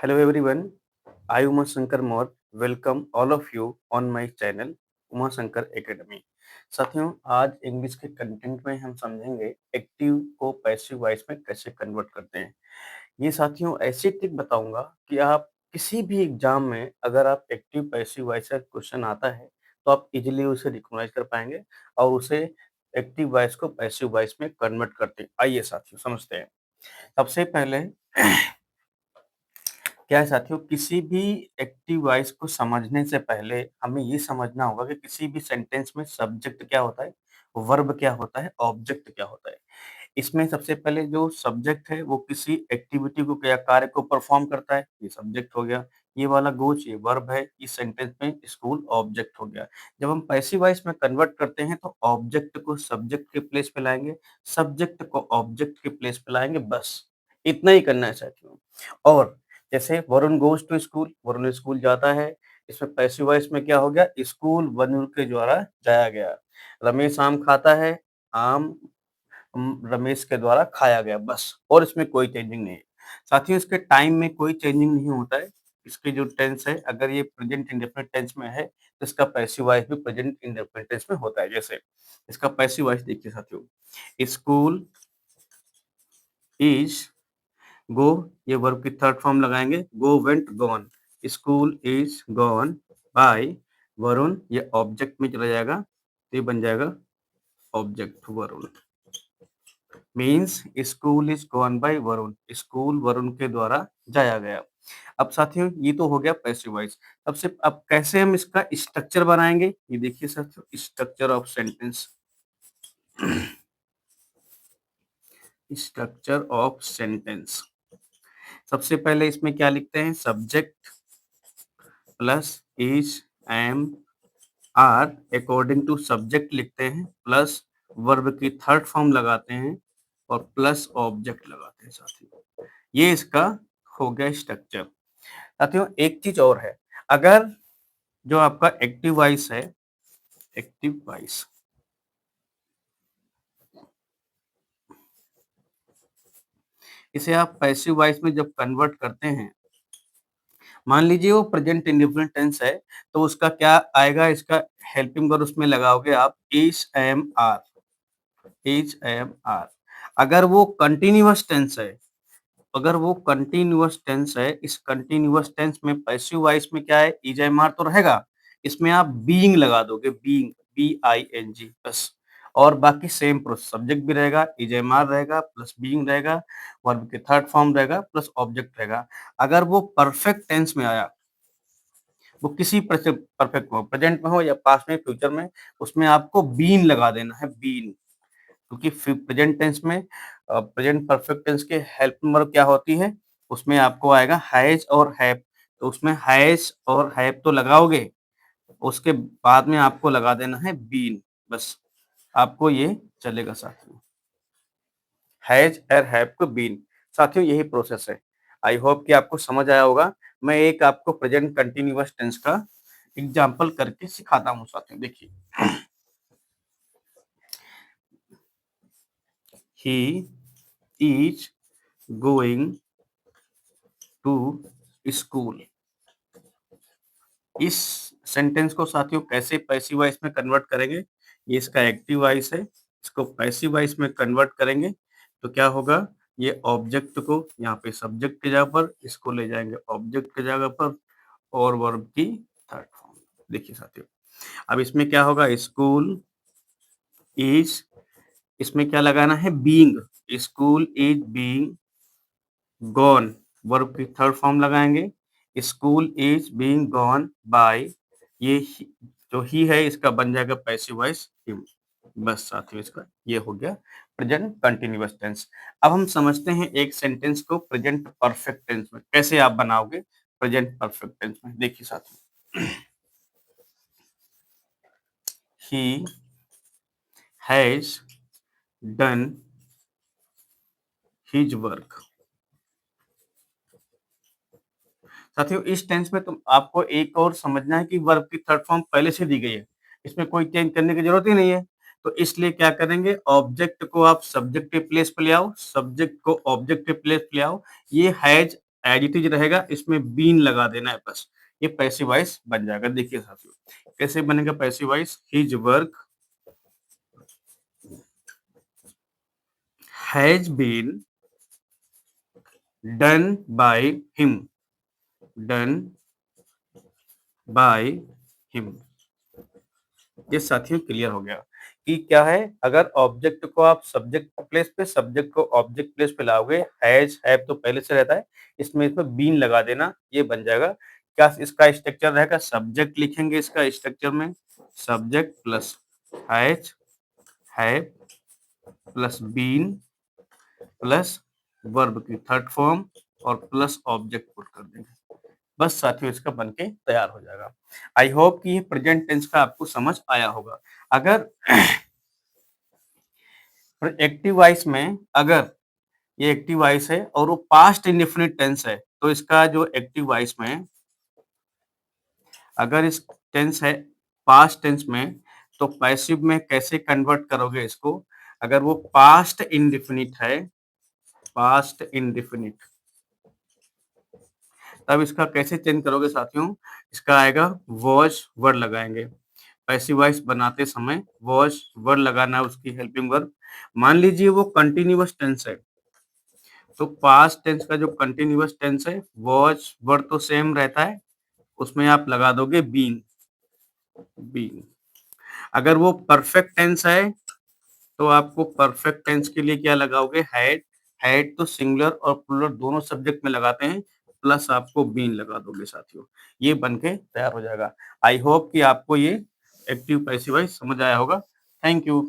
Hello everyone, I Uma Shankar More welcome all of you on my channel Uma Shankar academy. साथियों, आज English के content में हम समझेंगे एक्टिव को पैसिव वॉइस में कैसे कन्वर्ट करते हैं। ये साथियों ऐसी ट्रिक बताऊंगा कि आप किसी भी एग्जाम में अगर आप एक्टिव पैसिव वॉइस का क्वेश्चन आता है तो आप इजीली उसे रिकॉग्नाइज कर पाएंगे और उसे एक्टिव वॉइस को पैसिव वॉइस में कन्वर्ट करते हैं। आइए साथियों समझते हैं। सबसे पहले क्या है साथियों, किसी भी एक्टिव वॉइस को समझने से पहले हमें ये समझना होगा कि किसी भी सेंटेंस में सब्जेक्ट क्या होता है, वर्ब क्या होता है, ऑब्जेक्ट क्या होता है। इसमें सबसे पहले जो सब्जेक्ट है वो किसी एक्टिविटी को या कार्य को परफॉर्म करता है, ये सब्जेक्ट हो गया। ये वाला गोच ये वर्ब है, इस सेंटेंस में स्कूल ऑब्जेक्ट हो गया। जब हम पैसिव वॉइस में कन्वर्ट करते हैं तो ऑब्जेक्ट को सब्जेक्ट के प्लेस पे लाएंगे, सब्जेक्ट को ऑब्जेक्ट के प्लेस पे लाएंगे, बस इतना ही करना है साथियों। और जैसे Varun goes to school, Varun school जाता है, इसमें पैसिव वॉइस में क्या हो गया, स्कूल वरुण के द्वारा जाया गया। रमेश आम खाता है, आम रमेश के द्वारा खाया गया, बस। और इसमें कोई चेंजिंग नहीं है। साथियों, इसके टाइम में कोई चेंजिंग नहीं होता है। इसकी जो टेंस है, अगर ये प्रेजेंट इंडेफिनिट टेंस में है तो इसका पैसिव वॉइस भी प्रेजेंट इंडेफिनिट टेंस में होता है। जैसे इसका पैसिव वॉइस देखिए साथियों, स्कूल इज गो, ये वर्ब की थर्ड फॉर्म लगाएंगे, go went gone. School is gone by Varun, ये ऑब्जेक्ट में चला जाएगा तो ये बन जाएगा object Varun. Means school is gone by Varun, school Varun के द्वारा जाया गया। अब साथियों ये तो हो गया पैसिव वॉइस। अब कैसे हम इसका स्ट्रक्चर बनाएंगे, ये देखिए साथियों, structure of sentence. Structure of sentence, सबसे पहले इसमें क्या लिखते हैं, subject plus is am are according to subject लिखते हैं, प्लस वर्ब की थर्ड फॉर्म लगाते हैं और प्लस ऑब्जेक्ट लगाते हैं साथियों। ये इसका हो गया स्ट्रक्चर। साथियों एक चीज और है, अगर जो आपका एक्टिव वॉइस है, एक्टिव वॉइस, इसे आप पैसिव वॉइस में जब कन्वर्ट करते हैं, मान लीजिए वो प्रेजेंट इंडेफिनिट टेंस है तो उसका क्या आएगा, इसका हेल्पिंग वर्ब उसमें लगाओगे आप is am are, is am are. अगर वो कंटिन्यूअस टेंस है, अगर वो कंटिन्यूअस टेंस है, इस कंटिन्यूअस टेंस में पैसिव वॉइस में क्या है, इज एम आर तो रहेगा, इसमें आप बीइंग लगा दोगे, being, B I N G, बस। और बाकी सेम प्रोसेस, सब्जेक्ट भी रहेगा, इज एम आर रहेगा, प्लस बीइंग रहेगा, वर्ब के थर्ड फॉर्म रहेगा, प्लस ऑब्जेक्ट रहेगा। अगर वो परफेक्ट टेंस में आया, वो किसी परफेक्ट में, प्रेजेंट में हो या पास्ट में, फ्यूचर में, उसमें आपको बीन लगा देना है, बीन। क्योंकि प्रेजेंट टेंस में प्रेजेंट परफेक्ट टेंस के हेल्प वर्ब क्या होती है, उसमें आपको आएगा हैज और हैव। तो उसमें हैज और हैव तो लगाओगे, उसके बाद में आपको लगा देना है बीन, बस। आपको ये चलेगा साथियों, हैज और हैव को बीन। साथियों यही प्रोसेस है। आई होप कि आपको समझ आया होगा। मैं एक आपको प्रेजेंट कंटिन्यूअस टेंस का एग्जाम्पल करके सिखाता हूँ साथियों, देखिए। He is going to school. इस सेंटेंस को साथियों कैसे पैसिव वॉइस में कन्वर्ट करेंगे, ये इसका एक्टिव वॉइस है, इसको पैसिव वॉइस में कन्वर्ट करेंगे तो क्या होगा, ये ऑब्जेक्ट को यहाँ पे सब्जेक्ट की जगह पर, इसको ले जाएंगे ऑब्जेक्ट की जगह पर, और वर्ब की थर्ड फॉर्म। देखिए साथियों, अब इसमें क्या होगा, स्कूल इज, इसमें क्या लगाना है, being, school is being gone, verb की थर्ड फॉर्म लगाएंगे, school is being gone by, ये जो ही है इसका बन जाएगा पैसिव वॉइस हिम, बस साथियों इसका ये हो गया प्रेजेंट कंटिन्यूअस टेंस। अब हम समझते हैं एक सेंटेंस को प्रेजेंट परफेक्ट टेंस में कैसे आप बनाओगे। प्रेजेंट परफेक्ट टेंस में देखिए साथियों, he has done his work. साथियों इस टेंस में तुम आपको एक और समझना है कि वर्ब की थर्ड फॉर्म पहले से दी गई है, इसमें कोई चेंज करने की जरूरत ही नहीं है। तो इसलिए क्या करेंगे, ऑब्जेक्ट को आप सब्जेक्ट के प्लेस पे ले आओ, सब्जेक्ट को ऑब्जेक्ट के प्लेस पे ले आओ। ये हैज एज इट इज रहेगा, इसमें बीन लगा देना है बस, ये पैसिव वॉइस बन जाएगा। देखिए साथियों, कैसे बनेगा passive voice? His work has been done by him, done by him. ये साथियों क्लियर हो गया कि क्या है, अगर ऑब्जेक्ट को आप सब्जेक्ट प्लेस पे, सब्जेक्ट को ऑब्जेक्ट प्लेस पे लाओगे, हैज हैव तो पहले से रहता है, इसमें बीन लगा देना, ये बन जाएगा। क्या इसका स्ट्रक्चर रहेगा? सब्जेक्ट लिखेंगे इसका स्ट्रक्चर में, subject plus has have plus been plus verb की थर्ड फॉर्म और प्लस ऑब्जेक्ट पुट कर देंगे। बस साथियों इसका बनके तैयार हो जाएगा। आई होप कि ये प्रेजेंट टेंस का आपको समझ आया होगा। अगर एक्टिव वॉइस में, अगर ये एक्टिव वॉइस है और वो पास्ट इंडेफिनिट टेंस है, तो इसका जो एक्टिव वॉइस में, अगर इस टेंस है पास्ट टेंस में, तो पैसिव में कैसे कन्वर्ट करोगे इसको? अगर वो पास्ट इंडेफिनिट है, पास्ट इंडेफिनिट, तब इसका कैसे चेंज करोगे साथियों? इसका आएगा वॉज वर्ड लगाएंगे। पैसिव वॉइस बनाते समय वॉज वर्ड लगाना है, उसकी हेल्पिंग वर्ब। मान लीजिए वो कंटिन्यूअस टेंस है, तो पास्ट टेंस का जो कंटिन्यूअस टेंस है, वॉज वर्ड तो सेम रहता है, उसमें आप लगा दोगे बीन, बीन। अगर वो परफेक्ट टेंस है, तो आपको परफेक्ट टेंस के लिए क्या लगाओगे? हैड, हैड तो सिंगुलर और प्लूरल दोनों सब्जेक्ट में लगाते हैं, प्लस आपको बीन लगा दोगे साथियों, ये बन के तैयार हो जाएगा। आई होप कि आपको ये एक्टिव पैसिव वॉइस समझ आया होगा। Thank you.